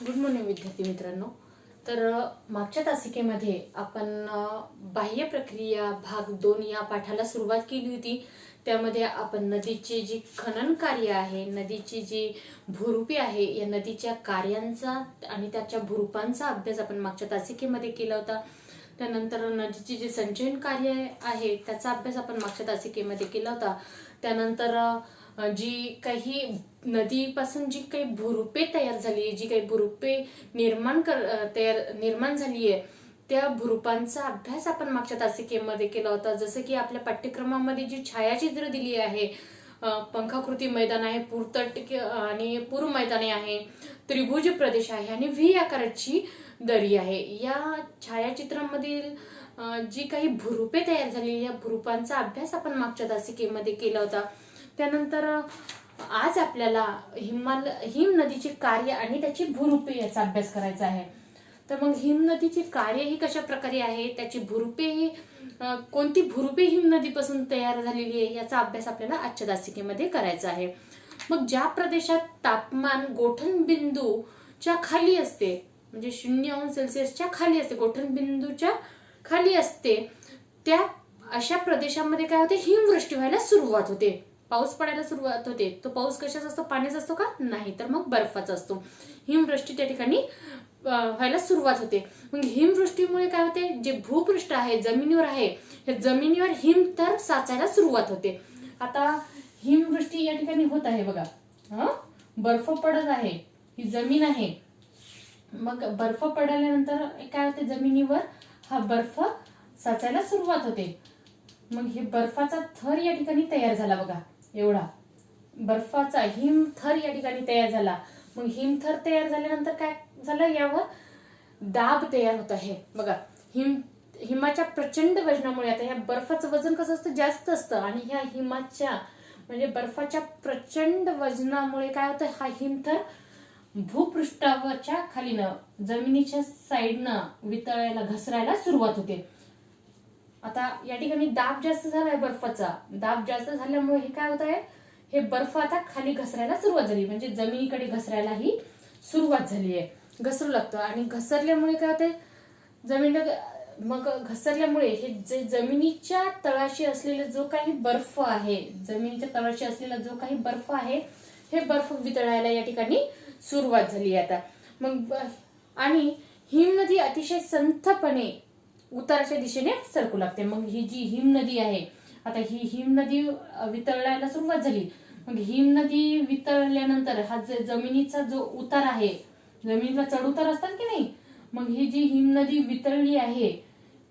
Good morning विद्यार्थी मित्रांनो. तर मागच्या तासिकेमध्ये आपण बाह्य प्रक्रिया भाग 2 या पाठाला सुरुवात केली होती. त्यामध्ये आपण नदीचे जी खनन कार्य आहे, नदीची जी भूरूपे आहे, या नदीच्या कार्यांचा आणि त्याच्या भूरूपांचा अभ्यास आपण मागच्या तासिकेमध्ये केला होता. त्यानंतर नदीचे जे संचयन कार्य आहे त्याचा अभ्यास आपण मागच्या तासिकेमध्ये केला होता. त्यानंतर जी काही नदीपासून जी काही भूरूपे तयार झाली आहे, जी काही भूरूपे निर्माण झाली आहे, त्या भूरूपांचा अभ्यास आपण मागच्या तासिकेमध्ये केला होता. जसं की आपल्या पाठ्यक्रमामध्ये जी छायाचित्र दिली आहे, पंखाकृती मैदान आहे, पूरतट आणि पूर्व मैदाने आहे, त्रिभुज प्रदेश आहे आणि व्ही आकाराची दरी आहे. या छायाचित्रांमधील जी काही भूरूपे तयार झालेली या भूरूपांचा अभ्यास आपण मागच्या तासिकेमध्ये केला होता. त्यानंतर आज आपल्याला हिम नदीचे कार्य आणि त्याची भूरूपे याचा अभ्यास करायचा आहे. तर मग हिम नदीची कार्य ही कशा प्रकारे आहे, त्याची भूरूपे ही कोणती भूरूपे हिम नदीपासून तयार झालेली आहे याचा अभ्यास आपल्याला आजच्या तासिकेमध्ये करायचा आहे. मग ज्या प्रदेशात तापमान गोठणबिंदूच्या खाली असते, म्हणजे 0°C खाली असते, गोठणबिंदूच्या खाली असते, त्या अशा प्रदेशामध्ये काय होते, हिमवृष्टी व्हायला सुरुवात होते, पाऊस पडायला सुरुवात होते. तो पाऊस कशाचा असतो, पाण्याचा असतो का, नाही तर मग बर्फाचा असतो. हिमवृष्टी त्या ठिकाणी व्हायला सुरुवात होते. मग हिमवृष्टीमुळे काय होते, जे भूपृष्ठ आहे, जमिनीवर आहे, या जमिनीवर हिमथर साचायला सुरुवात होते. आता हिमवृष्टी या ठिकाणी होत आहे बघा, बर्फ पडत आहे, ही जमीन आहे. मग बर्फ पडल्यानंतर काय होते, जमिनीवर हा बर्फ साचायला सुरुवात होते. मग हे बर्फाचा थर या ठिकाणी तयार झाला बघा, एवढा बर्फाचा हिमथर या ठिकाणी तयार झाला. मग हिमथर तयार झाल्यानंतर काय झालं, यावर दाब तयार होत आहे बघा. हिमाच्या प्रचंड वजनामुळे, आता ह्या बर्फाचं वजन कसं असतं, जास्त असतं, आणि ह्या हिमाच्या म्हणजे बर्फाच्या प्रचंड वजनामुळे काय होतं, हा हिमथर भूपृष्ठावरच्या खालीनं, जमिनीच्या साईडनं वितळायला, घसरायला सुरुवात होते. आता या ठिकाणी दाब जास्त झालाय, बर्फाचा दाब जास्त झाल्यामुळे हे काय होत आहे, हे बर्फ आता खाली घसरायला सुरुवात झाली, म्हणजे जमिनीकडे घसरायला ही सुरुवात झाली आहे, घसरू लागतं. आणि घसरल्यामुळे काय होतंय, जमिनीला, मग घसरल्यामुळे हे जे जमिनीच्या तळाशी असलेला जो काही बर्फ आहे, जमिनीच्या तळाशी असलेला जो काही बर्फ आहे, हे बर्फ वितळायला या ठिकाणी सुरुवात झाली आता. मग आणि हिम नदी अतिशय संथपणे उताराच्या दिशेने सरकू लागते. मग ही जी हिम नदी आहे, आता ही हिम नदी वितळायला सुरुवात झाली. मग हिम नदी वितळल्यानंतर हा जमिनीचा जो उतार आहे, जमिनीला चढ उतार असतात की नाही, मग ही जी हिम नदी वितळली आहे,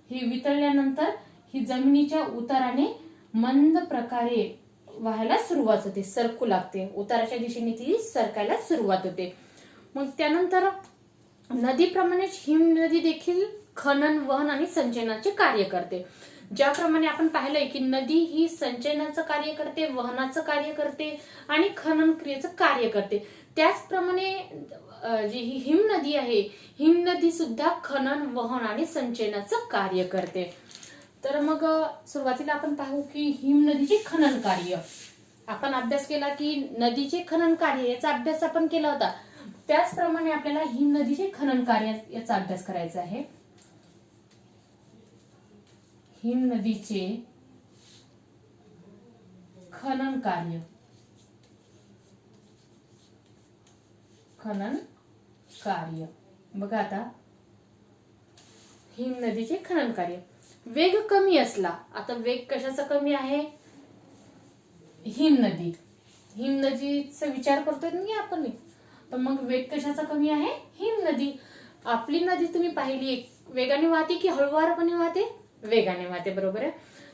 ही वितळल्यानंतर ही जमिनीच्या उताराने मंद प्रकारे व्हायला सुरुवात होते, सरकू लागते, उताराच्या दिशेने ती सरकायला सुरुवात होते. मग त्यानंतर नदीप्रमाणेच हिम नदी देखील खनन, वहन आणि संचयनाचे कार्य करते. ज्याप्रमाणे आपण पाहिलंय की नदी ही संचयनाचं कार्य करते, वहनाचं कार्य करते आणि खनन क्रियेचं कार्य करते, त्याचप्रमाणे जी ही हिम नदी आहे, हिम नदी सुद्धा खनन, वहन आणि संचयनाचं कार्य करते. तर मग सुरुवातीला आपण पाहू की हिम नदीचे खनन कार्य. आपण अभ्यास केला की नदीचे खनन कार्य याचा अभ्यास आपण केला होता. त्याचप्रमाणे आपल्याला हिम नदीचे खनन कार्य याचा अभ्यास करायचा आहे. हिम नदीचे खनन कार्य, खनन कार्य बघा. आता हिम नदीचे खनन कार्य, वेग कमी असला, आता वेग कशाचा कमी आहे, हिम नदीचा विचार करतोय नाही आपण, तर मग वेग कशाचा कमी आहे, हिम नदी. आपली नदी तुम्ही पाहिली, वेगाने वाहते की हळुवारपणे वाहते, वेगाने वाहते, बरोबर आहे.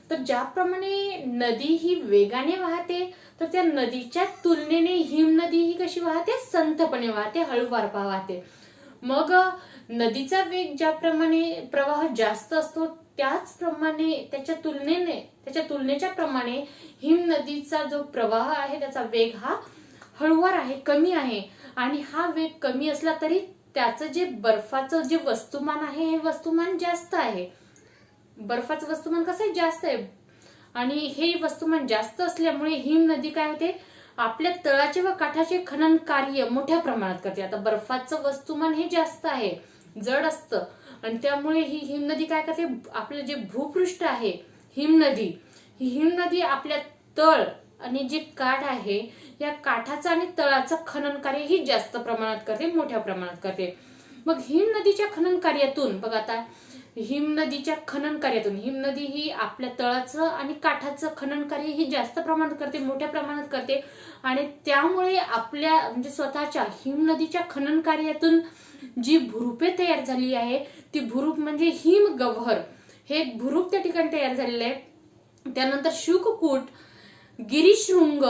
तर ज्याप्रमाणे नदी ही वेगाने वाहते, तर त्या नदीच्या तुलनेने हिम नदी ही कशी वाहते, संथपणे वाहते, हळुवार वाहते. मग नदीचा वेग ज्याप्रमाणे, प्रवाह जास्त असतो, त्याचप्रमाणे त्याच्या तुलनेच्या प्रमाणे हिम नदीचा जो प्रवाह आहे, त्याचा वेग हा हळुवार आहे, कमी आहे. आणि हा वेग कमी असला तरी त्याचं जे बर्फाचं जे वस्तुमान आहे, हे वस्तुमान जास्त आहे. बर्फाचं वस्तुमान कसं आहे, जास्त आहे, आणि हे वस्तुमान जास्त असल्यामुळे हिम नदी काय होते, आपल्या तळाचे व काठाचे खनन कार्य मोठ्या प्रमाणात करते. आता बर्फाचं वस्तुमान हे जास्त आहे, जड असतं, आणि त्यामुळे ही हिमनदी काय करते, आपलं जे भूपृष्ठ आहे हिमनदी, ही हिमनदी आपल्या तळ आणि जे काठ आहे या काठाचं आणि तळाचं खनन कार्य ही जास्त प्रमाणात करते, मोठ्या प्रमाणात करते. मग हिमनदीच्या खनन कार्यातून बघा, आता हिमनदीच्या खनन कार्यातून हिमनदी ही आपल्या तळाचं आणि काठाचं खनन कार्य ही जास्त प्रमाणात करते, मोठ्या प्रमाणात करते. आणि त्यामुळे आपल्या म्हणजे स्वतःच्या हिमनदीच्या खनन कार्यातून जी भुरुपे तयार झाली आहे ती भुरूप म्हणजे हिमगव्हर, हे भुरूप त्या ठिकाणी तयार झालेलं आहे. त्यानंतर शुककूट, गिरीशृंग,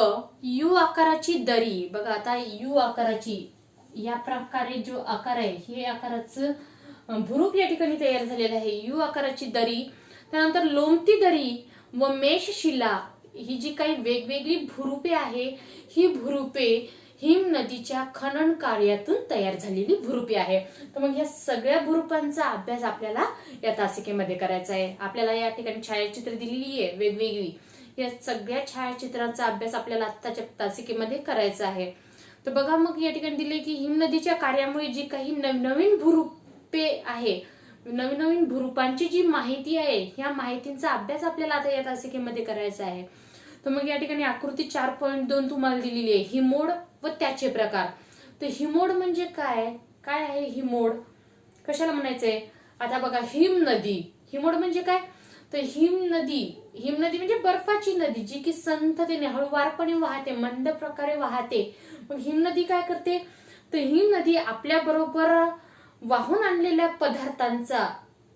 यू आकाराची दरी, बघा आता यू आकाराची या प्रकारे जो आकार आहे हे आकाराचं भुरूप या ठिकाणी तयार झालेलं आहे, यू आकाराची दरी. त्यानंतर लोमती दरी व मेषशिला, ही जी काही वेगवेगळी भुरुपे आहे ही भुरुपे हिम नदीच्या खनन कार्यातून तयार झालेली भुरुपे आहे. तर मग या सगळ्या भुरुपांचा अभ्यास आपल्याला या तासिकेमध्ये करायचा आहे. आपल्याला या ठिकाणी छायाचित्र दिलेली आहे वेगवेगळी, या सगळ्या छायाचित्रांचा अभ्यास आपल्याला आत्ताच्या तासिकेमध्ये करायचा आहे. तर बघा, मग या ठिकाणी दिले की हिमनदीच्या कार्यामुळे जी काही नवीन भुरुपे आहे, नवीन नवीन भुरुपांची जी माहिती आहे, ह्या माहितींचा अभ्यास आपल्याला आता या तासिकेमध्ये करायचा आहे. तर मग या ठिकाणी आकृती 4.2 तुम्हाला दिलेली आहे, हिमोड व त्याचे प्रकार. तर हिमोड म्हणजे काय, काय आहे हिमोड, कशाला म्हणायचंय. आता बघा, हिमनदी, हिमोड म्हणजे काय, तर हिमनदी म्हणजे बर्फाची नदी जी की संथतेने हळूवारपणे वाहते, मंद प्रकारे वाहते. मग हिमनदी काय करते, तर हिमनदी आपल्या बरोबर वाहून आणलेल्या पदार्थांचा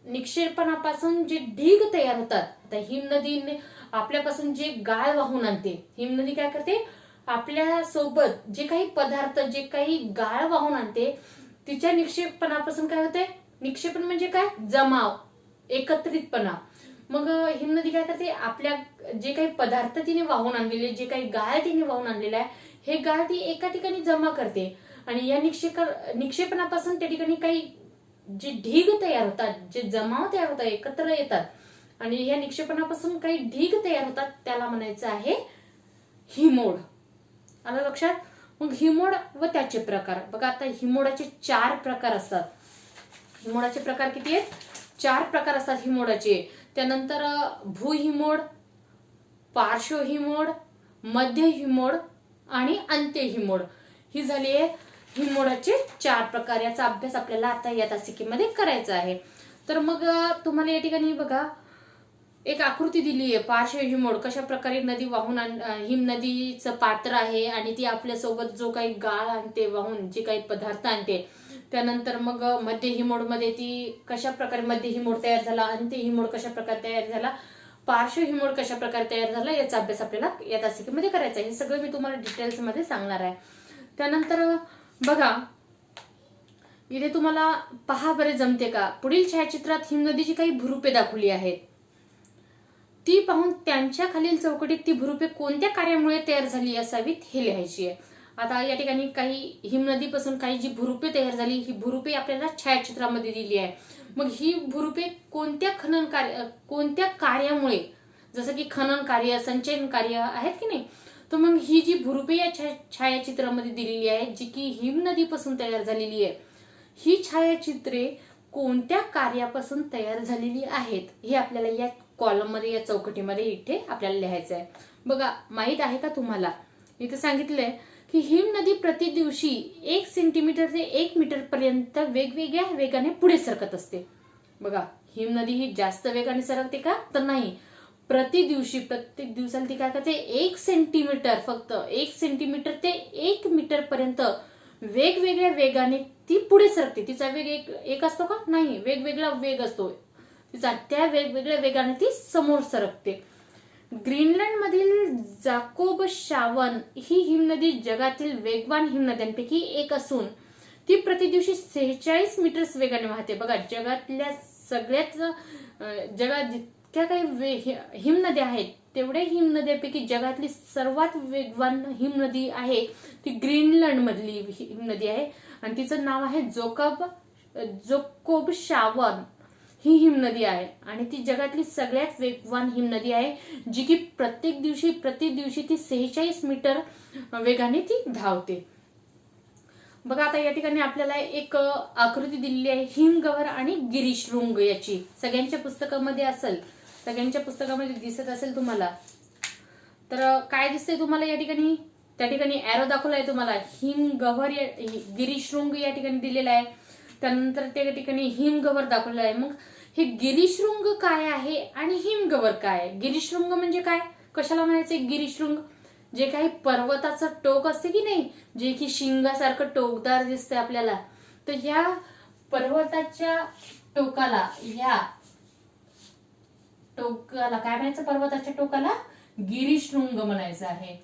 निक्षेपणापासून जे ढीग तयार होतात, आता हिमनदीने आपल्यापासून जे गाळ वाहून आणते, हिमनदी काय करते, आपल्या सोबत जे काही पदार्थ, जे काही गाळ वाहून आणते, तिच्या निक्षेपणापासून काय होते, निक्षेपण म्हणजे काय, जमाव, एकत्रितपणा. मग हिमनदी काय करते, आपल्या जे काही पदार्थ तिने वाहून आणलेले, जे काही गाळ तिने वाहून आणलेला आहे, हे गाळ ती एका ठिकाणी जमा करते. आणि या निक्षेपणापासून त्या ठिकाणी काही जे ढीग तयार होतात, जे जमाव तयार होतात, एकत्र येतात, आणि या निक्षेपणापासून काही ढीग तयार होतात, त्याला म्हणायचं आहे हिमोड. आलं लक्षात. मग हिमोड व त्याचे प्रकार बघा. आता हिमोडाचे 4 प्रकार असतात. हिमोडाचे प्रकार किती आहेत, 4 प्रकार असतात हिमोडाचे. त्यानंतर भूहिमोड, पार्श्वहिमोड, मध्य हिमोड आणि अंत्य हिमोड, ही झाली आहे हिमोडाचे 4 प्रकार. याचा अभ्यास आपल्याला आता या तासिकेमध्ये करायचा आहे. तर मग तुम्हाला या ठिकाणी बघा एक आकृती दिली आहे, पार्श्व हिमोड, कशा प्रकारे नदी वाहून हिमनदीचं पात्र आहे आणि ती आपल्या सोबत जो काही गाळ आणते वाहून, जे काही पदार्थ आणते. त्यानंतर मग मध्य हिमोड मध्ये ती कशा प्रकारे मध्य हिमोड तयार झाला, अंत्य हिमोड कशा प्रकारे तयार झाला, पार्श्व हिमोड कशा प्रकारे तयार झाला, याचा अभ्यास आपल्याला या तासिकेमध्ये करायचा आहे. हे सगळं मी तुम्हाला डिटेल्स मध्ये सांगणार आहे. त्यानंतर बघा, इथे तुम्हाला पहा बरे जमते का, पुढील छायाचित्रात हिमनदीची काही भुरुपे दाखवली आहेत, ती पाहून त्यांच्या खालील चौकटीत ती भुरुपे कोणत्या कार्यामुळे तयार झाली असावीत हे लिहायची आहे. आता या ठिकाणी काही हिमनदीपासून काही जी भुरुपे तयार झाली, ही भुरुपे आपल्याला छायाचित्रामध्ये दिली आहे. मग ही भुरुपे कोणत्या कार्यामुळे, जसं की खनन कार्य, संचयन कार्य आहेत की नाही, तर मग ही जी भुरुपे या छायाचित्रामध्ये दिलेली आहे, जी की हिमनदीपासून तयार झालेली आहे, ही छायाचित्रे कोणत्या कार्यापासून तयार झालेली आहेत हे आपल्याला या कॉलम मध्ये, या चौकटीमध्ये इथे आपल्याला लिहायचं आहे. बघा, माहित आहे का तुम्हाला, इथे सांगितलंय की हिमनदी प्रति दिवशी 1 सेंटीमीटर ते 1 मीटर पर्यंत वेगवेगळ्या वेगाने पुढे सरकत असते. बघा, हिमनदी ही जास्त वेगाने सरकते का, तर नाही, प्रत्येक दिवसाला ती काय करते, 1 सेंटीमीटर, फक्त 1 सेंटीमीटर ते 1 मीटर पर्यंत वेगवेगळ्या वेगाने ती पुढे सरकते. तिचा वेग एक असतो का, नाही, वेगवेगळा वेग असतो तिचा, त्या वेगवेगळ्या वेगाने ती समोर सरकते. ग्रीनलँड मधील जाकोब शावन ही हिमनदी जगातील वेगवान हिमनद्यांपैकी एक असून ती प्रति दिवशी 46 मीटर्स वेगाने वाहते. बघा, जगातल्या जगात जितक्या काही हिमनद्या आहेत, तेवढ्या हिमनद्यांपैकी जगातली सर्वात वेगवान हिमनदी आहे ती ग्रीनलँड मधली हिमनदी आहे, आणि तिचं नाव आहे जाकोब शावन ही हिमनदी आहे आणि ती जगातली सगळ्यात वेगवान हिमनदी आहे, जी की प्रत्येक दिवशी ती 46 मीटर वेगाने ती धावते. बघा आता या ठिकाणी आपल्याला एक आकृती दिलेली आहे हिमगवर आणि गिरीशृंग याची. सगळ्यांच्या पुस्तकामध्ये असेल, सगळ्यांच्या पुस्तकामध्ये दिसत असेल तुम्हाला. तर काय दिसतंय तुम्हाला या ठिकाणी? त्या ठिकाणी एरो दाखवलाय तुम्हाला. हिमगव्हर गिरीशृंग या ठिकाणी दिलेला आहे. त्यानंतर त्या ठिकाणी हिमगव्हर दाखवलेला आहे. मग हे गिरीशृंग काय आहे आणि हिमगव्हर काय आहे? गिरीशृंग म्हणजे काय, कशाला म्हणायचं गिरीशृंग? जे काही पर्वताचं टोक असते की नाही, जे की शिंगासारखं टोकदार दिसतंय आपल्याला, तर ह्या पर्वताच्या टोकाला, ह्या टोकाला काय म्हणायचं? पर्वताच्या टोकाला गिरीशृंग म्हणायचं आहे.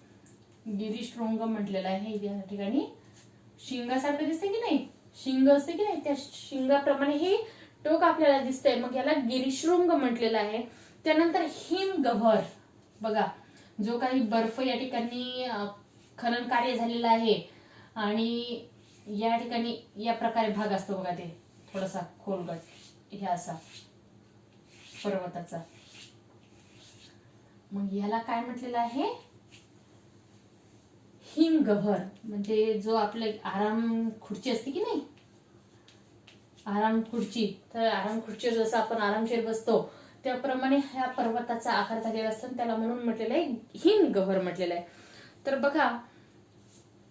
गिरीशृंग म्हटलेलं आहे. या ठिकाणी शिंगासारखं दिसतंय की नाही, शिंग असते की नाही, त्या शिंगाप्रमाणे हे टोक आपल्याला दिसतंय, मग याला गिरीशृंग म्हटलेलं आहे. त्यानंतर हिमगव्हर, बघा जो काही बर्फ या ठिकाणी खनन कार्य झालेलं आहे आणि या ठिकाणी या प्रकारे भाग असतो बघा, ते थोडासा खोलगट, हे असा पर्वताचा, मग ह्याला काय म्हटलेलं आहे? हिमगव्हर. म्हणजे जो आपले आराम खुर्ची असते की नाही, आराम खुर्ची, तर आराम खुर्चीवर जसं आपण आरामशीर बसतो त्याप्रमाणे ह्या पर्वताचा आकार झालेला असतो, त्याला म्हणून म्हटलेलं आहे हिमगव्हर म्हटलेलं आहे. तर बघा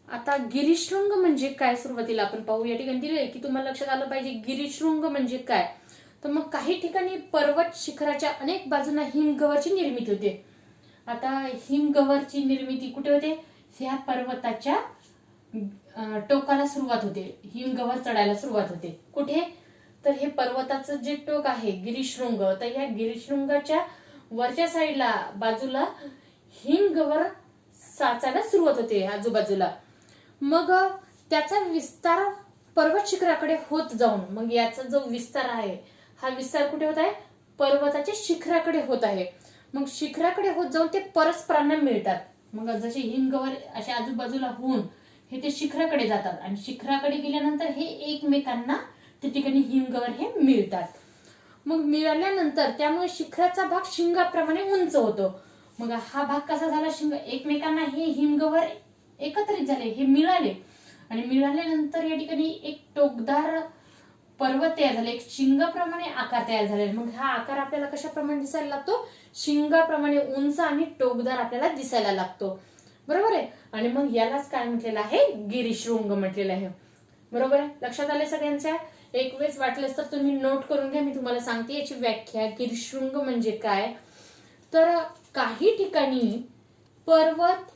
आता गिरीशृंग म्हणजे काय, सुरुवातीला आपण पाहू. या ठिकाणी दिले की तुम्हाला लक्षात आलं पाहिजे गिरीशृंग म्हणजे काय. तर मग काही ठिकाणी पर्वत शिखराच्या अनेक बाजूंना हिमगव्हरची निर्मिती होते. आता हिमगव्हरची निर्मिती कुठे होते? ह्या पर्वताच्या टोकाला सुरुवात होते, हिमगव्हर चढायला सुरुवात होते. कुठे? तर हे पर्वताचं जे टोक आहे गिरीशृंग, तर ह्या गिरीशृंगाच्या वरच्या साईडला बाजूला हिमगव्हर साचायला सुरुवात होते आजूबाजूला. मग त्याचा विस्तार पर्वत शिखराकडे होत जाऊन, मग याचा जो विस्तार आहे हा विस्तार कुठे होत आहे? पर्वताच्या शिखराकडे होत आहे. मग शिखराकडे होत जाऊन ते परस्परांना मिळतात. मग जसे हिमगव्हर अशा आजूबाजूला होऊन हे ते शिखराकडे जातात आणि शिखराकडे गेल्यानंतर हे एकमेकांना त्या ठिकाणी हिमगव्हर हे मिळतात. मग मिळाल्यानंतर त्यामुळे शिखराचा भाग शिंगाप्रमाणे उंच होतो. मग हा भाग कसा झाला? शिंग एकमेकांना हे हिमगव्हर एकत्रित झाले, हे मिळाले आणि मिळाल्यानंतर या ठिकाणी एक टोकदार पर्वत तयार झाले, एक शिंगाप्रमाणे आकार तयार झाले. मग हा आकार आपल्याला कशाप्रमाणे दिसायला लागतो? शिंगाप्रमाणे उंच आणि टोकदार आपल्याला दिसायला लागतो. बरोबर आहे. आणि मग यालाच काय म्हटलेलं आहे? गिरीशृंग म्हटलेलं आहे. बरोबर आहे, लक्षात आले सगळ्यांच्या? एक वेळेस वाटलेस तर तुम्ही नोट करून घ्या, मी तुम्हाला सांगते याची व्याख्या. गिरीशृंग म्हणजे काय? तर काही ठिकाणी पर्वत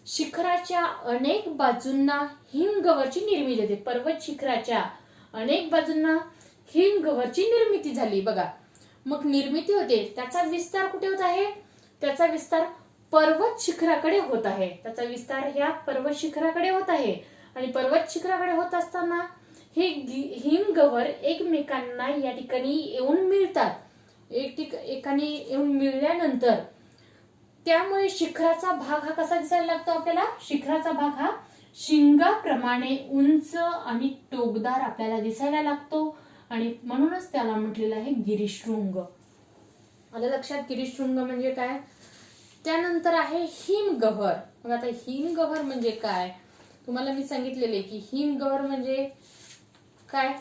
शिखराच्या अनेक बाजूंना हिमगव्हरची निर्मिती होते. पर्वत शिखराच्या अनेक बाजूंना हिमगव्हरची निर्मिती झाली बघा. मग निर्मिती होते, त्याचा विस्तार कुठे होत आहे? त्याचा विस्तार पर्वत शिखराकडे होत आहे. त्याचा विस्तार ह्या पर्वत शिखराकडे होत आहे आणि पर्वत शिखराकडे होत असताना हे हिमगव्हर एकमेकांना या ठिकाणी येऊन मिळतात. एकाने येऊन मिळाल्यानंतर त्यामुळे शिखराचा भाग हा कसा दिसायला लागतो आपल्याला? शिखराचा भाग हा शिंगाप्रमाणे उंच आणि टोकदार आपल्याला दिसायला लागतो आणि म्हणूनच त्याला म्हटलेलं आहे गिरीशृंग. आलं लक्षात गिरीशृंग म्हणजे काय? त्यानंतर आहे हिमगव्हर. मग आता हिमगव्हर म्हणजे काय? तुम्हाला मी सांगितलेले की हिमगव्हर म्हणजे काय?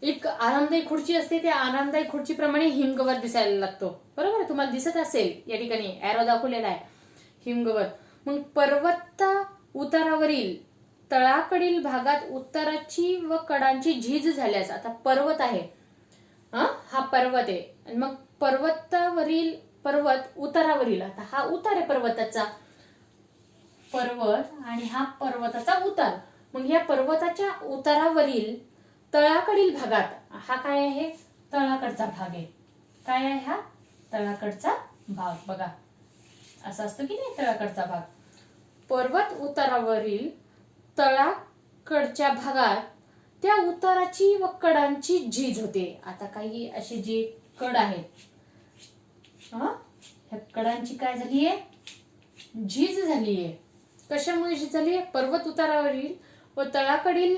एक आरामदायी खुर्ची असते, त्या आरामदायी खुर्चीप्रमाणे हिमगव्हर दिसायला लागतो. बरोबर आहे, तुम्हाला दिसत असेल या ठिकाणी एरो दाखवलेला आहे हिमगव्हर. मग पर्वत उतारावरील तळाकडील भागात उताराची व कडांची झीज झाल्यास, आता पर्वत आहे, हा पर्वत आहे, आणि मग पर्वत उतारावरील, आता हा उतार आहे पर्वताचा, पर्वत आणि हा पर्वताचा उतार. मग या पर्वताच्या उतारावरील तळाकडील भागात, हा काय आहे? तळाकडचा भाग आहे. काय आहे हा? तळाकडचा भाग. बघा असा असतो की नाही तळाकडचा भाग. पर्वत उतारावरील तळाकडच्या भागात त्या उताराची व कडांची झीज होते. आता काही असे जे कड आहेत, ह्या कडांची काय झालीये? झीज झालीये. कशामुळे झीज झालीये? पर्वत उतारावरील व तळाकडील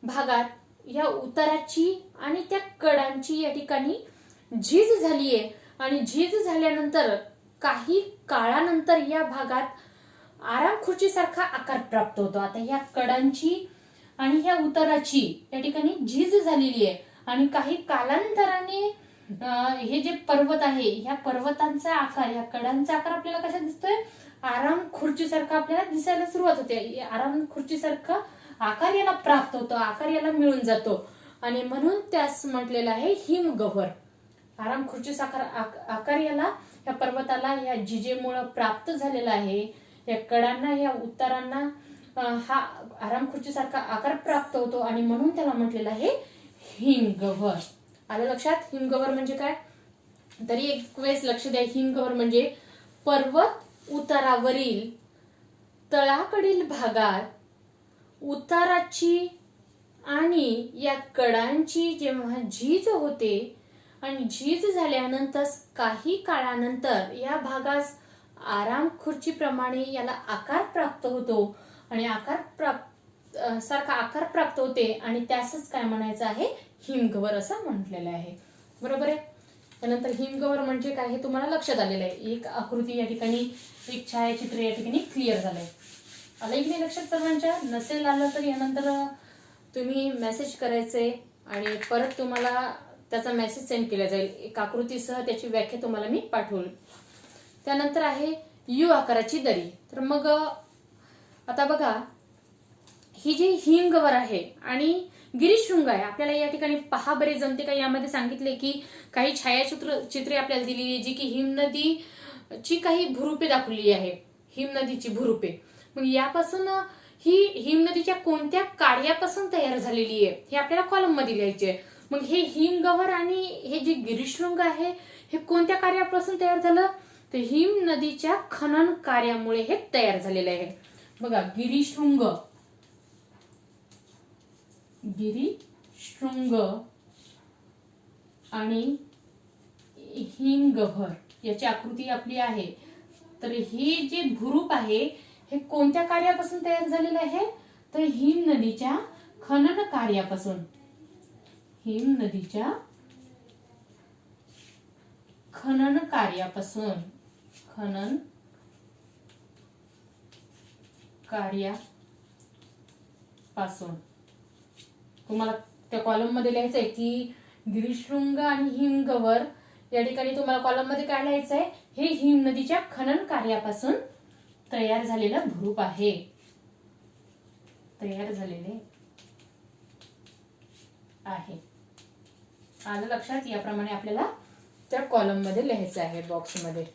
भागात या उताराची आणि त्या कडांची या ठिकाणी झीज झालीये आणि झीज झाल्यानंतर काही काळानंतर या भागात आराम खुर्चीसारखा आकार प्राप्त होतो. आता ह्या कडांची आणि ह्या उताराची या ठिकाणी झीज झालेली आहे आणि काही कालांतराने हे जे पर्वत आहे ह्या पर्वतांचा आकार, ह्या कडांचा आकार आपल्याला कसा दिसतोय, आराम खुर्चीसारखा आपल्याला दिसायला सुरुवात होते. आराम खुर्चीसारखा आकार याला प्राप्त होतो, आकार याला मिळून जातो आणि म्हणून त्यास म्हटलेलं आहे हिमगव्हर. आराम खुर्चीसारखा आकार याला, या पर्वताला या झिजेमुळे प्राप्त झालेला आहे. या कडांना, या उतारांना हा आराम खुर्चीसारखा आकार प्राप्त होतो आणि म्हणून त्याला म्हटलेलं आहे हिमगव्हर. आलं लक्षात? हिमगव्हर म्हणजे काय? तरी एक वेळेस लक्ष द्या. हिमगव्हर म्हणजे पर्वत उतारावरील तळाकडील भागात उताराची आणि या कडांची जेव्हा झीज होते आणि झीज झाल्यानंतर काही काळानंतर या भागास आराम खुर्चीप्रमाणे याला आकार प्राप्त होतो आणि सारखा आकार प्राप्त होते आणि त्यासच काय म्हणायचं आहे, हिमगव्हर असं म्हटलेलं आहे. बरोबर आहे. त्यानंतर हिमगव्हर म्हणजे काय हे तुम्हाला लक्षात आलेलं आहे. एक आकृती या ठिकाणी, एक छायाचित्र या ठिकाणी क्लिअर झालंय. आलं की नाही लक्षात सर्वांच्या? नसेल आलं तर यानंतर तुम्ही मेसेज करायचे आणि परत तुम्हाला त्याचा मेसेज सेंड केला जाईल. एक आकृतीसह त्याची व्याख्या तुम्हाला मी पाठवू. त्यानंतर आहे यू आकाराची दरी. तर मग आता बघा, ही जी हिमगव्हर आहे आणि गिरीशृंग आहे, आपल्याला या ठिकाणी पहा बरे जमते का, यामध्ये सांगितले की काही चित्रे आपल्याला दिलेली आहे जी की हिमनदीची काही भूरूपे दाखवली आहे, हिमनदीची भूरूपे. मग यापासून ही हिमनदीच्या कोणत्या कार्यापासून तयार झालेली आहे हे आपल्याला कॉलम मध्ये लिहायचे. मग हे हिमगव्हर आणि हे जे गिरीशृंग आहे हे कोणत्या कार्यापासून तयार झालं, तर हिमनदीच्या खनन कार्यामुळे हे तयार झालेलं आहे. बघा, गिरीशृंग आणि हिमगव्हर याची आकृती आपली आहे. तर हे जे भूरूप आहे हे कोणत्या कार्यापासून तयार झालेलं आहे, तर हिमनदीच्या खनन कार्यापासून. हिमनदीच्या खनन कार्यापासून तुम्हाला त्या कॉलम मध्ये लिहायचंय की गिरीशृंग आणि हिमगव्हर या ठिकाणी तुम्हाला कॉलम मध्ये काय लिहायचंय, हे हिमनदीच्या खनन कार्यापासून तयार झालेलं भूरूप आहे. तयार झालेले आहे. आलं लक्षात? याप्रमाणे आपल्याला त्या कॉलम मध्ये लिहायचं आहे, बॉक्स मध्ये.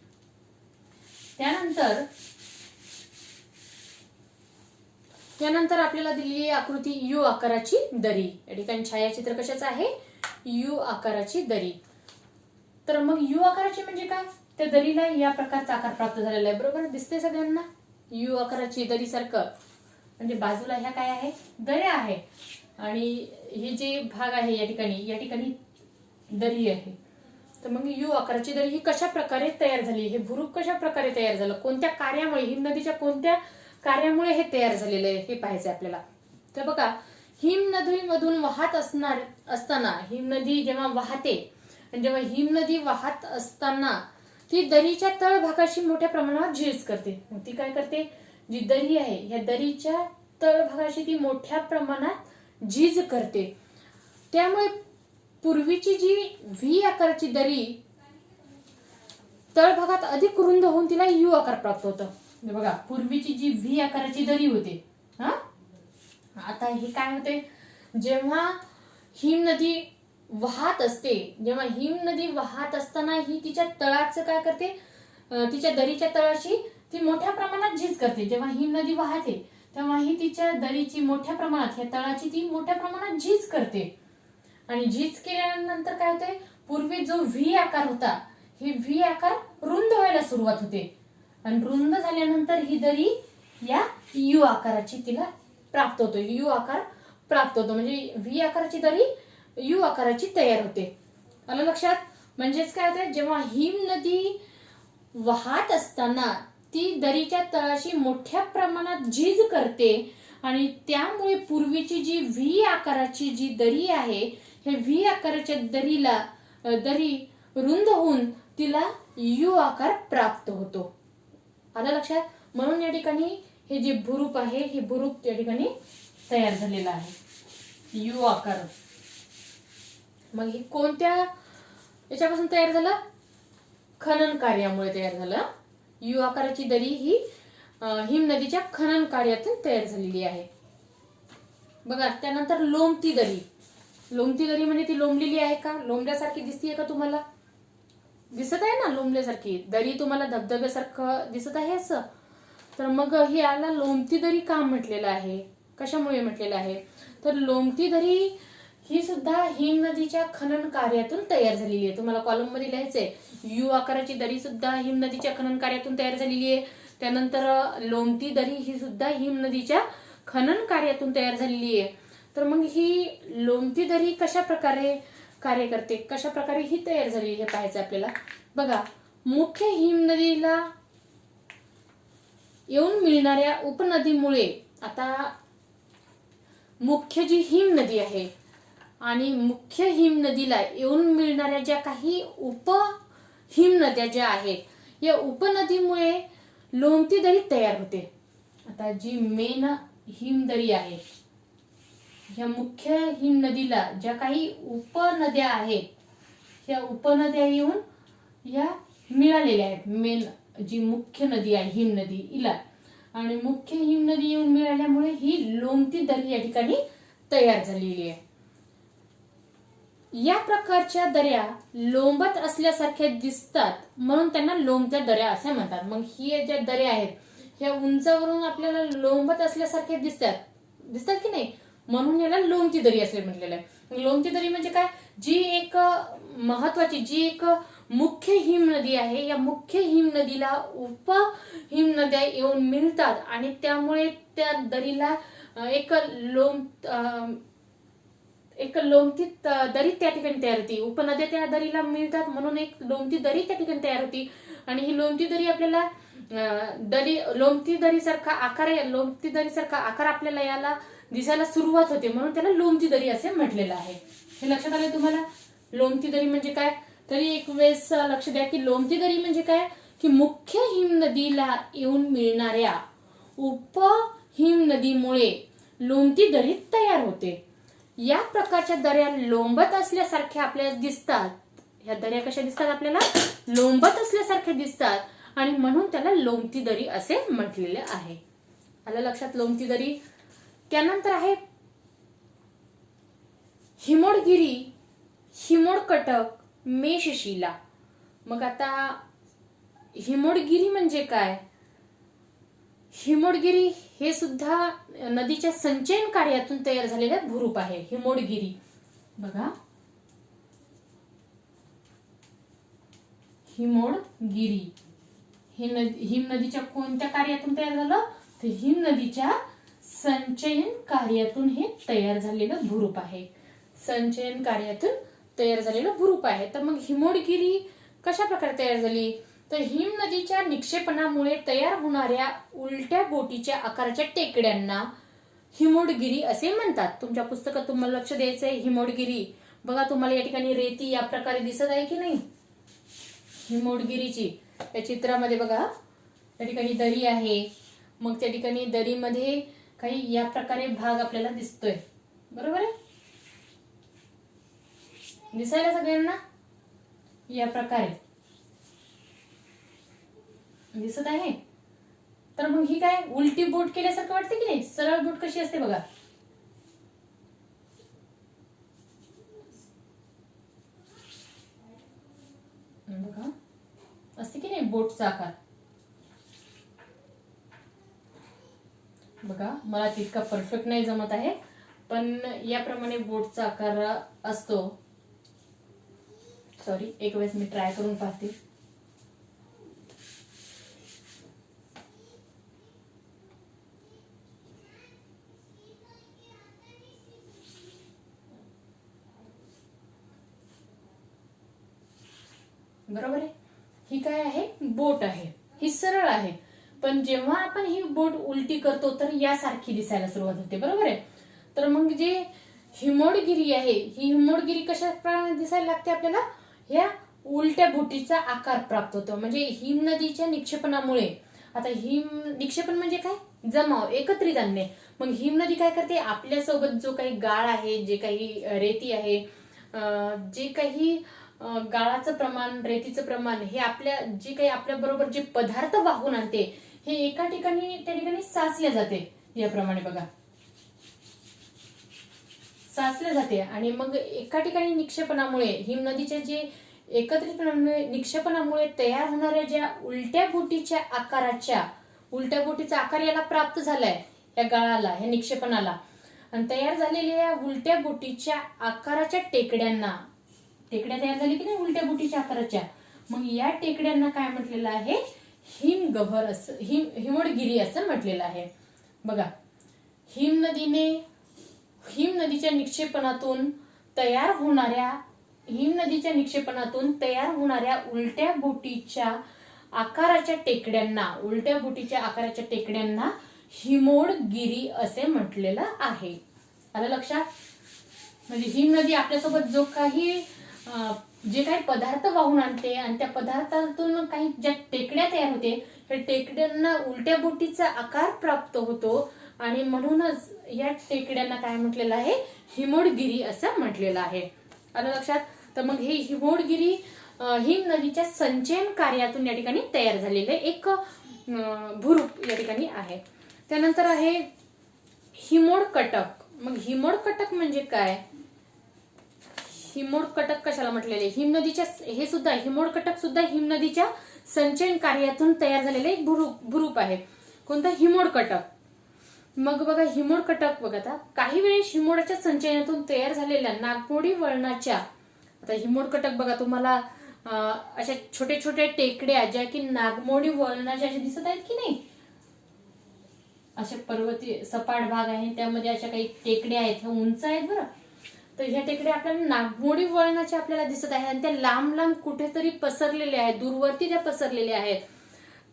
त्यानंतर आपल्याला दिलेली आकृती यू आकाराची दरी. या ठिकाणी छायाचित्र कशाचं आहे, यू आकाराची दरी. तर मग यू आकाराची म्हणजे काय, त्या दरीला या प्रकारचा आकार प्राप्त झालेला आहे. बरोबर दिसते सगळ्यांना? यू आकाराची दरी सारखं म्हणजे बाजूला ह्या काय आहे, दऱ्या आहे आणि हे जे भाग आहे या ठिकाणी दरी आहे. तर मग यू आकाराची दरी ही कशा प्रकारे तयार झाली, हे भूरूप कशा प्रकारे तयार झालं, कोणत्या कार्यामुळे, हिमनदीच्या कोणत्या कार्यामुळे हे तयार झालेलं आहे हे पाहायचं आपल्याला. तर बघा, हिमनदीमधून वाहत असताना हिमनदी जेव्हा वाहते आणि जेव्हा हिमनदी वाहत असताना ती दरीच्या तळभागाशी मोठ्या प्रमाणावर झीज करते. ती काय करते, जी दरी आहे ह्या दरीच्या तळभागाशी ती मोठ्या प्रमाणात झीज करते. त्यामुळे पूर्वीची जी व्ही आकाराची दरी तळभागात अधिक रुंद होऊन तिला यू आकार प्राप्त होतं. बघा, पूर्वीची जी व्ही आकाराची दरी होते, आता हे काय होते, जेव्हा हिमनदी वाहत असते, जेव्हा हिमनदी वाहत असताना ही तिच्या तळाचं काय करते, तिच्या दरीच्या तळाशी ती मोठ्या प्रमाणात झीज करते. जेव्हा हिमनदी वाहते तेव्हा ही तिच्या दरीची मोठ्या प्रमाणात, ह्या तळाची ती मोठ्या प्रमाणात झीज करते आणि झीज केल्यानंतर काय होते, पूर्वी जो व्ही आकार होता ही व्ही आकार रुंद व्हायला सुरुवात होते आणि रुंद झाल्यानंतर ही दरी या यू आकाराची तिला प्राप्त होतो. यू आकार प्राप्त होतो म्हणजे व्ही आकाराची दरी यू आकाराची तयार होते. आलं लक्षात? म्हणजेच काय होते, जेव्हा हिमनदी वाहत असताना ती दरीच्या तळाशी मोठ्या प्रमाणात झीज करते आणि त्यामुळे पूर्वीची जी व्ही आकाराची जी दरी आहे, हे व्ही आकाराच्या दरी रुंद होऊन तिला यू आकार प्राप्त होतो. आलं लक्षात? म्हणून या ठिकाणी हे जे भूरूप आहे, हे भूरूप या ठिकाणी तयार झालेलं आहे, यू आकार. मग हे कोणत्या याच्यापासून तयार झालं? खनन कार्यामुळे तयार झालं. यू आकाराची दरी ही हिमनदीच्या खनन कार्यातून तयार झालेली आहे. बघा, त्यानंतर लोंबती दरी. लोंबती दरी म्हणजे ती लोंबलेली आहे का? लोंबल्यासारखी दिसतीये का तुम्हाला? दिसत आहे ना लोंबल्यासारखी दरी, तुम्हाला धबधब्यासारखं दिसत आहे असं. तर मग हे याला लोंबती दरी का म्हटलेलं आहे? कशामुळे म्हटलेलं आहे? तर लोंबती दरी ही सुद्धा हिमनदीच्या खनन कार्यातून तयार झालेली आहे. तुम्हाला कॉलम मध्ये लिहायचंय, यू आकाराची दरी सुद्धा हिमनदीच्या खनन कार्यातून तयार झालेली आहे. त्यानंतर लोंबती दरी ही सुद्धा हिमनदीच्या खनन कार्यातून तयार झालेली आहे. तर मग ही लोंबती दरी कशा प्रकारे कार्य करते, कशा प्रकारे ही तयार झाली हे पाहायचं आपल्याला. बघा, मुख्य हिमनदीला येऊन मिळणाऱ्या उपनदीमुळे, आता मुख्य जी हिमनदी आहे आणि मुख्य हिमनदीला येऊन मिळणाऱ्या ज्या काही उप हिमनद्या ज्या आहेत, या उपनदीमुळे लोंबती दरी तयार होते. आता जी मेन हिमदरी आहे, या मुख्य हिमनदीला ज्या काही उपनद्या आहेत, या उपनद्या येऊन या मिळालेल्या आहेत. मेन जी मुख्य नदी आहे हिमनदी हिला, आणि मुख्य हिमनदी येऊन मिळाल्यामुळे ही लोंबती दरी या ठिकाणी तयार झालेली आहे. या प्रकारच्या दऱ्या लोंबत असल्यासारख्या दिसतात म्हणून त्यांना लोंबत्या दऱ्या असे म्हणतात. मग ही ज्या दऱ्या आहेत, ह्या उंचावरून आपल्याला लोंबत असल्यासारख्या दिसतात की नाही, म्हणून याला लोंबती दरी असे म्हटलेलं आहे. लोंबती दरी म्हणजे काय? जी एक महत्वाची, जी एक मुख्य हिमनदी आहे, या मुख्य हिमनदीला उप हिमनद्या येऊन मिळतात आणि त्यामुळे त्या दरीला एक लोंबती दरी त्या ठिकाणी तयार होती. उपनद्या त्या दरीला मिळतात म्हणून एक लोंबती दरी त्या ठिकाणी तयार होती. आणि ही लोंबती दरी आपल्याला लोंबती दरीसारखा आकार आपल्याला याला दिसायला सुरुवात होते, म्हणून त्याला लोंबती दरी असे म्हटलेलं आहे. हे लक्षात आले तुम्हाला? लोंबती दरी म्हणजे काय? तरी एक वेळेस लक्ष द्या की लोंबती दरी म्हणजे काय, की मुख्य हिमनदीला येऊन मिळणाऱ्या उप हिमनदीमुळे लोंबती दरी तयार होते. या प्रकारच्या दऱ्या लोंबत असल्यासारख्या आपल्याला दिसतात. ह्या दऱ्या कशा दिसतात? आपल्याला लोंबत असल्यासारख्या दिसतात आणि म्हणून त्याला लोंबती दरी असे म्हटलेले आहे. आलं लक्षात? लोंबती दरी. त्यानंतर आहे हिमोडगिरी, हिमोडकटक, मेषशिला. मग आता हिमोडगिरी म्हणजे काय? हिमोडगिरी हे सुद्धा नदीच्या संचयन कार्यातून तयार झालेलं भूरूप आहे. हिमोडगिरी बघा, हिमोडगिरी हे हिमनदीच्या कोणत्या कार्यातून तयार झालं? तर हिमनदीच्या संचयन कार्यातून हे तयार झालेलं भूरूप आहे. संचयन कार्यातून तयार झालेलं भूरूप आहे. तर मग हिमोडगिरी कशा प्रकारे तयार झाली? तर हिमनदीच्या निक्षेपणामुळे तयार होणाऱ्या उलट्या बोटीच्या आकाराच्या टेकड्यांना हिमोडगिरी असे म्हणतात. तुमच्या पुस्तकात तुम्हाला लक्ष द्यायचंय. हिमोडगिरी बघा, तुम्हाला या ठिकाणी रेती या प्रकारे दिसत आहे की नाही हिमोडगिरीची? या चित्रामध्ये बघा, या ठिकाणी दरी आहे. मग त्या ठिकाणी दरीमध्ये काही या प्रकारे भाग आपल्याला दिसतोय, बरोबर आहे? दिसायला सगळ्यांना या प्रकारे दिसत आहे. तर मग ही काय उलटी बोट केल्यासारखं वाटते की नाही? सरळ बोट कशी असते बघा, बघा असते की नाही बोटचा आकार. बघा, मला तितका परफेक्ट नाही जमत आहे, पण याप्रमाणे बोटचा आकार असतो. सॉरी, एक वेळेस मी ट्राय करून पाहते. बरोबर आहे? ही काय आहे? बोट आहे. ही सरळ आहे. पण जेव्हा आपण ही बोट उलटी करतो तर यासारखी दिसायला सुरुवात होते, बरोबर आहे. तर मग जे हिमोडगिरी आहे, ही हिमोडगिरी कशा प्रमाणे दिसायला लागते आपल्याला, ह्या उलट्या बोटीचा आकार प्राप्त होतो. म्हणजे हिम नदीच्या निक्षेपणामुळे, आता हिम निक्षेपण म्हणजे काय, जमाव, एकत्रित आणणे. मग हिम नदी काय करते, आपल्यासोबत जो काही गाळ आहे, जे काही रेती आहे, जे काही गाळाचं प्रमाण, रेतीचं प्रमाण, हे आपल्या जे काही आपल्या बरोबर जे पदार्थ वाहून आणते, हे एका ठिकाणी त्या ठिकाणी साचले जाते. याप्रमाणे बघा, साचले जाते. आणि मग एका ठिकाणी निक्षेपणामुळे, हिम नदीच्या जे एकत्रितपणामुळे निक्षेपणामुळे तयार होणाऱ्या ज्या उलट्या बोटीच्या आकाराच्या, उलट्या बोटीचा आकार याला प्राप्त झालाय, या गाळाला, या निक्षेपणाला. आणि तयार झालेल्या या उलट्या बोटीच्या आकाराच्या टेकड्यांना, टेकड्या तयार झाली की नाही उलट्या बोटीच्या आकाराच्या, मग या टेकड्यांना काय म्हटलेलं आहे, हिमगव्हर असं, हिमोडगिरी असं म्हटलेलं आहे. बघा, हिम नदीच्या निक्षेपणातून तयार होणाऱ्या, हिम नदीच्या निक्षेपणातून तयार होणाऱ्या उलट्या बोटीच्या आकाराच्या टेकड्यांना, उलट्या बोटीच्या आकाराच्या टेकड्यांना हिमोडगिरी असे म्हटलेलं आहे. आलं लक्षात. म्हणजे हिम नदी आपल्यासोबत जो काही जे काही पदार्थ वाहून आणते आणि त्या पदार्थातून काही ज्या टेकड्या तयार होते, त्या टेकड्यांना उलट्या बोटीचा आकार प्राप्त होतो. आणि म्हणूनच या टेकड्यांना काय म्हटलेलं आहे, हिमोडगिरी असं म्हटलेलं आहे. आलं लक्षात. तर मग हे हिमोडगिरी हिम नदीच्या संचयन कार्यातून या ठिकाणी तयार झालेले एक भूरूप या ठिकाणी आहे. त्यानंतर आहे हिमोडकटक. मग हिमोडकटक म्हणजे काय, हिमोडकटक कशाला म्हटलेले, हिम नदीच्या, हे सुद्धा हिमोडकटक सुद्धा हिम नदीच्या संचयन कार्यातून तयार झालेले एक भूरूप आहे. कोणता, हिमोडकटक. मग बघा, हिमोडकटक बघा, आता काही वेळेस हिमोडाच्या संचयनातून तयार झालेल्या नागमोडी वळणाच्या, आता हिमोडकटक बघा तुम्हाला अशा छोटे छोटे टेकड्या ज्या की नागमोडी वळणाच्या अशा दिसत आहेत की नाही, अशा पर्वतीय सपाट भाग आहे, त्यामध्ये अशा काही टेकड्या आहेत, ह्या उंच आहेत बरं. तर ह्या टेकड्या आपल्याला नागमोडी वळणाच्या आपल्याला दिसत आहेत आणि त्या लांब लांब कुठेतरी पसरलेल्या आहेत, दूरवरती त्या पसरलेल्या आहेत.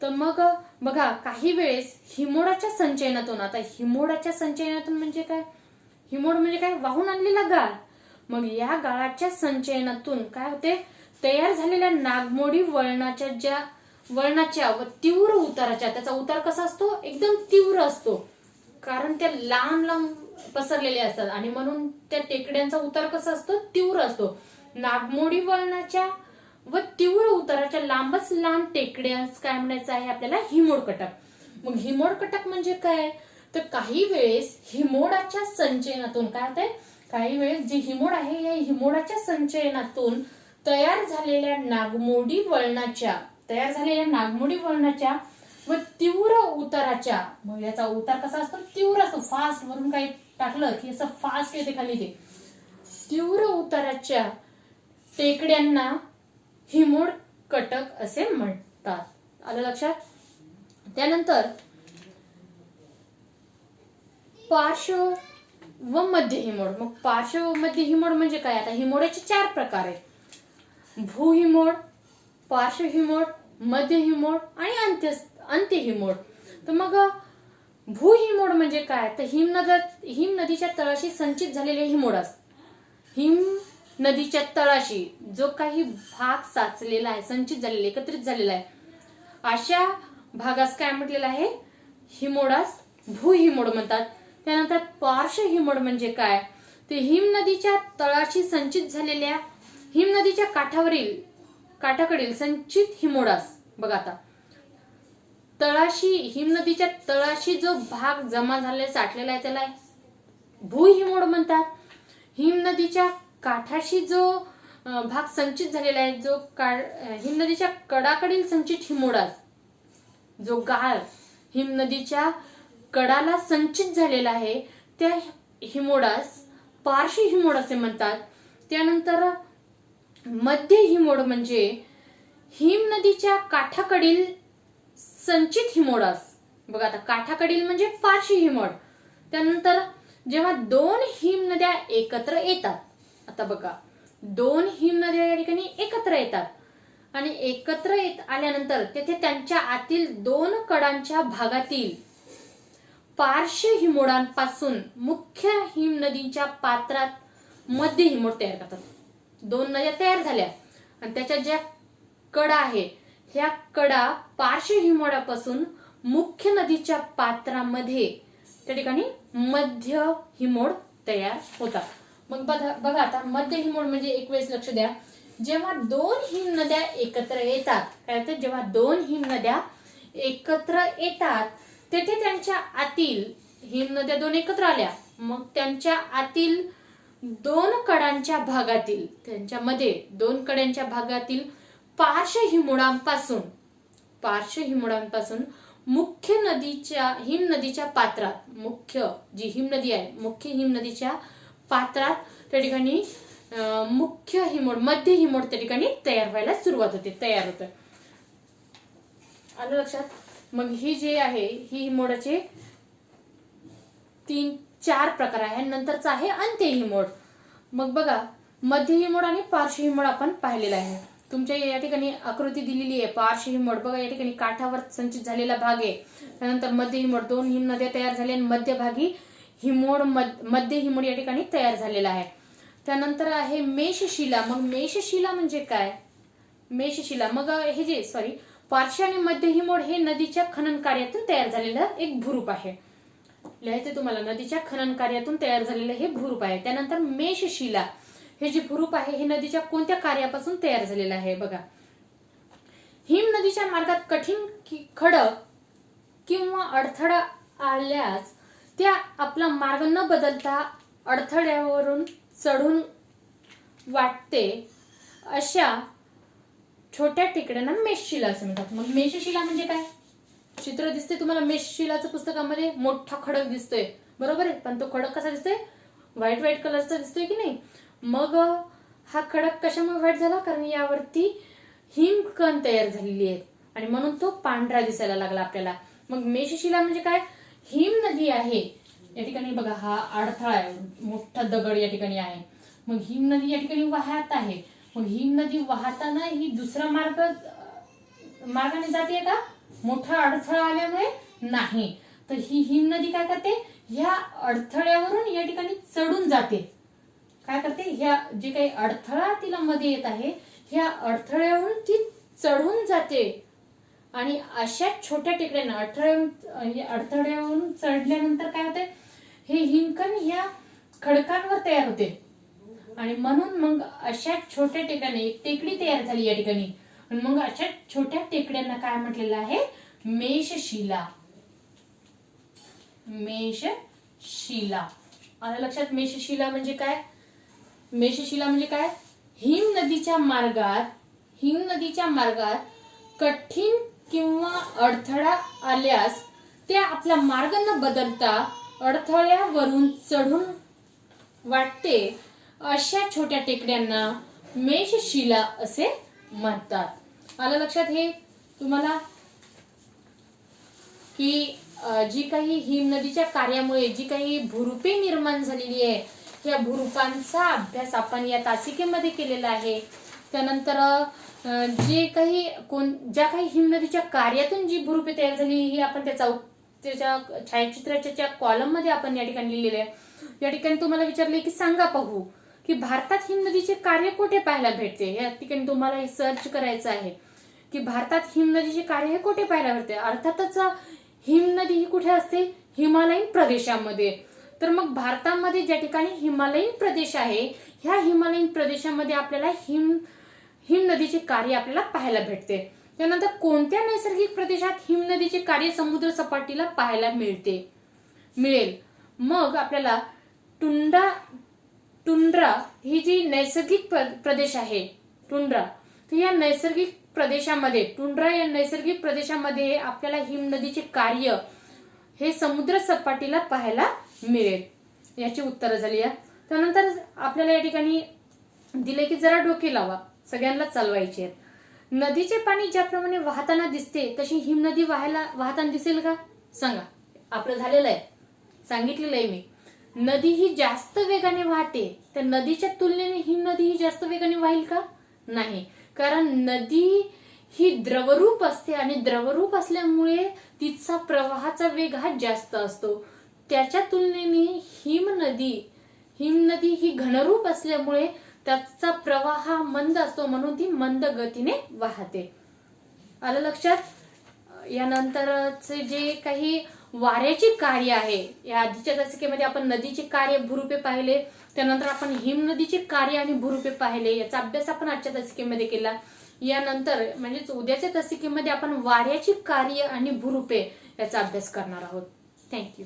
तर मग बघा, काही वेळेस हिमोडाच्या संचयनातून, आता हिमोडाच्या संचयनातून म्हणजे काय, हिमोड म्हणजे काय, वाहून आणलेला गाळ. मग या गाळाच्या संचयनातून काय होते, तयार झालेल्या नागमोडी वळणाच्या व तीव्र उताराच्या, त्याचा उतार कसा असतो, एकदम तीव्र असतो, कारण त्या लांब लांब पसरलेल्या असतात आणि म्हणून त्या टेकड्यांचा उतार कसा असतो, तीव्र असतो. नागमोडी वळणाच्या व तीव्र उताराच्या लांबच लांब टेकड्यास काय म्हणायचं आहे आपल्याला, हिमोडकटक. मग हिमोडकटक म्हणजे काय, तर काही वेळेस हिमोडाच्या संचयनातून काय होतंय, काही वेळेस जे हिमोड आहे या हिमोडाच्या संचयनातून तयार झालेल्या नागमोडी वळणाच्या व तीव्र उताराच्या, मग याचा उतार कसा असतो, तीव्र असतो, फास्ट, वरून काही टाकलं की असं फास्ट येते खाली, ते तीव्र उताराच्या टेकड्यांना हिमोडकटक असे म्हणतात. आलं लक्षात. त्यानंतर पार्श्व व मध्य हिमोड. मग पार्श्व व मध्य हिमोड म्हणजे काय, आता हिमोडाचे 4 प्रकार आहेत, भूहिमोड, पार्श्व हिमोड, मध्य हिमोड आणि अंत्य हिमोड. तर मग भूहिमोड म्हणजे काय, तर हिम नदीच्या तळाशी संचित झालेले हिमोडास, हिम नदीच्या तळाशी जो काही भाग साचलेला आहे, संचित झालेला, एकत्रित झालेला आहे, अशा भागास काय म्हटलेलं आहे, हिमोडास भूहिमोड म्हणतात. त्यानंतर पार्श्व हिमोड म्हणजे काय, ते हिम नदीच्या तळाशी संचित झालेल्या, हिम नदीच्या काठाकडील संचित हिमोडास, बघा आता तळाशी, हिम नदीच्या तळाशी जो भाग जमा झालेला, साठलेला आहे, त्याला भूहिमोड म्हणतात. हिम नदीच्या काठाशी जो भाग संचित झालेला आहे, जो हिम नदीच्या कडाकडील संचित हिमोडास, जो गाळ हिम नदीच्या कडाला संचित झालेला आहे, त्या हिमोडास पार्श्व हिमोड असे म्हणतात. त्यानंतर मध्य हिमोड म्हणजे हिम नदीच्या काठाकडील संचित हिमोडास, बघा आता काठाकडील म्हणजे पार्श्व हिमोड. त्यानंतर जेव्हा 2 हिम नद्या एकत्र येतात, आता बघा 2 हिम नद्या या ठिकाणी एकत्र येतात आणि एकत्र येत आल्यानंतर तेथे त्यांच्या आतील 2 कडांच्या भागातील पार्श्व हिमोडांपासून मुख्य हिमनदीच्या पात्रात मध्य हिमोड तयार करतात. 2 नद्या तयार झाल्या आणि त्याच्या ज्या कडा आहे ह्या कडा पार्श्व हिमोडापासून मुख्य नदीच्या पात्रामध्ये त्या ठिकाणी मध्य हिमोड तयार होतात. मग बघा आता मध्य हिमोड म्हणजे एक वेळेस लक्ष द्या, जेव्हा 2 हिमनद्या एकत्र येतात, काय होतं, जेव्हा 2 हिमनद्या एकत्र येतात तेथे त्यांच्या आतील हिमनद्या 2 एकत्र आल्या, मग त्यांच्या आतील 2 कडांच्या भागातील, त्यांच्यामध्ये 2 कड्यांच्या भागातील पार्श्व हिमोडांपासून मुख्य हिमनदीच्या पात्रात, मुख्य जी हिमनदी आहे मुख्य हिमनदीच्या पात्रात त्या ठिकाणी मध्य हिमोड त्या ठिकाणी तयार व्हायला सुरुवात होते, तयार होतं. आलं लक्षात. मग ही जे आहे ही हिमोडाचे 3-4 प्रकार आहे. नंतरचा आहे अंत्य हिमोड. मग बघा मध्य हिमोड आणि पार्श्व हिमोड आपण पाहिलेला आहे. तुमच्या या ठिकाणी आकृती दिलेली आहे. पार्श्व हिमोड बघा या ठिकाणी काठावर संचित झालेला भाग आहे. त्यानंतर मध्य हिमोड 2 हिमनद्या तयार झाल्या आणि मध्यभागी मध्य हिमोड या ठिकाणी तयार झालेला आहे. त्यानंतर आहे मेषशिला. मग मेषशिला म्हणजे काय? मेषशिला मग हे जे पार्श्व आणि मध्य हिमोड हे नदीच्या खनन कार्यातून तयार झालेलं एक भूरूप आहे. लिहायचं तुम्हाला, नदीच्या खनन कार्यातून तयार झालेलं हे भूरूप आहे. त्यानंतर मेषशिला हे जे भूरूप आहे हे नदीच्या कोणत्या कार्यापासून तयार झालेलं आहे? बघा, हिम नदीच्या मार्गात कठीण खडक किंवा अडथळा आल्यास त्या आपला मार्ग न बदलता अडथळ्यावरून चढून वाटते अशा छोट्या टेकड्यांना मेषशिला असं म्हणतात. मग मेषशिला म्हणजे काय? चित्र दिसते तुम्हाला मेषशिलाचं पुस्तकामध्ये, मोठा खडक दिसतोय बरोबर आहे, पण तो खडक कसा दिसतोय? व्हाईट कलरचा दिसतोय की नाही. मग हा खडक कशामुळे व्हाईट झाला? कारण यावरती हिमकण तयार झालेली आहेत आणि म्हणून तो पांढरा दिसायला लागला आपल्याला. मग मेषशिला म्हणजे काय? हिम नदी आहे या ठिकाणी बघा, हा अडथळा आहे, मोठा दगड या ठिकाणी आहे. मग हिम नदी या ठिकाणी वाहत आहे. मग हिम नदी वाहताना ही दुसरा मार्गाने जाते का? मोठा अडथळा आल्यामुळे नाही. तर ही हिम नदी काय करते? ह्या अडथळ्यावरून या ठिकाणी चढून जाते. काय करते? ह्या जे काही अडथळा तिला मध्ये येत आहे ह्या अडथळ्यावरून ती चढून जाते आणि अशा छोट्या टेकड्यांना अडथळ्यावरून चढल्यानंतर काय होते? हे हिमकण ह्या खडकांवर तयार होते आणि म्हणून मग अशा छोट्या टेकड्याने एक टेकडी तयार झाली या ठिकाणी. आणि मग अशा छोट्या टेकड्यांना काय म्हटलेलं आहे? मेषशिला. मेषशिला आलं लक्षात. मेषशिला म्हणजे काय? मेषशिला म्हणजे काय? हिम नदीच्या मार्गात कठीण किंवा अडथळा आल्यास त्या आपला मार्ग न बदलता अडथळ्यावरून चढून वाटते अशा छोट्या टेकड्यांना मेषशिला असे म्हणतात. आलं लक्षात हे तुम्हाला की जी काही हिम नदीच्या कार्यामुळे जी काही भूरूपे निर्माण झालेली आहे या भूरूपांचा अभ्यास आपण या तासिकेमध्ये केलेला आहे. त्यानंतर ज्या काही हिमनदीच्या कार्यातून जी भूरूपे तयार झाली ही आपण त्याच्या छायाचित्राच्या कॉलम मध्ये आपण या ठिकाणी लिहिलेले आहे. या ठिकाणी तुम्हाला विचारले की सांगा पाहू की भारतात हिमनदीचे कार्य कुठे पाहायला भेटते. या ठिकाणी तुम्हाला हे सर्च करायचं आहे की भारतात हिमनदीचे कार्य हे कुठे पाहायला भेटते. अर्थातच हिमनदी ही कुठे असते? हिमालयीन प्रदेशामध्ये. तर मग भारतामध्ये ज्या ठिकाणी हिमालयीन प्रदेश आहे ह्या हिमालयीन प्रदेशामध्ये आपल्याला हिमनदीचे कार्य आपल्याला पाहायला भेटते. त्यानंतर कोणत्या नैसर्गिक प्रदेशात हिमनदीचे कार्य समुद्र सपाटीला पाहायला मिळेल? मग आपल्याला टुंड्रा ही जी नैसर्गिक प्रदेश आहे टुंड्रा, तर या नैसर्गिक प्रदेशामध्ये या नैसर्गिक प्रदेशामध्ये आपल्याला हिमनदीचे कार्य हे समुद्र सपाटीला पाहायला मिळेल. याची उत्तरं झाली आहे. त्यानंतर आपल्याला या ठिकाणी दिले की जरा डोके लावा, सगळ्यांना चालवायचे आहेत. नदीचे पाणी ज्याप्रमाणे वाहताना दिसते तशी हिमनदी वाहताना दिसेल का? सांगा. आपलं झालेलं आहे, सांगितलेलं आहे मी. नदी ही जास्त वेगाने वाहते तर नदीच्या तुलनेने हिमनदी ही जास्त वेगाने वाहील का? नाही. कारण नदी ही द्रवरूप असते आणि द्रवरूप असल्यामुळे तिचा प्रवाहाचा वेग हा जास्त असतो. त्याच्या तुलनेने हिमनदी ही घनरूप असल्यामुळे त्याचा प्रवाह हा मंद असतो, म्हणून ती मंद गतीने वाहते. आलं लक्षात? यानंतरचे जे काही वाऱ्याची कार्य आहे, या आधीच्या दशकेमध्ये आपण नदीचे कार्य भूरूपे पाहिले, त्यानंतर आपण हिमनदीचे कार्य आणि भूरूपे पाहिले. याचा अभ्यास आपण आजच्या दशकेमध्ये केला. यानंतर म्हणजेच उद्याच्या दशकेमध्ये आपण वाऱ्याची कार्य आणि भूरूपे याचा अभ्यास करणार आहोत. थँक्यू.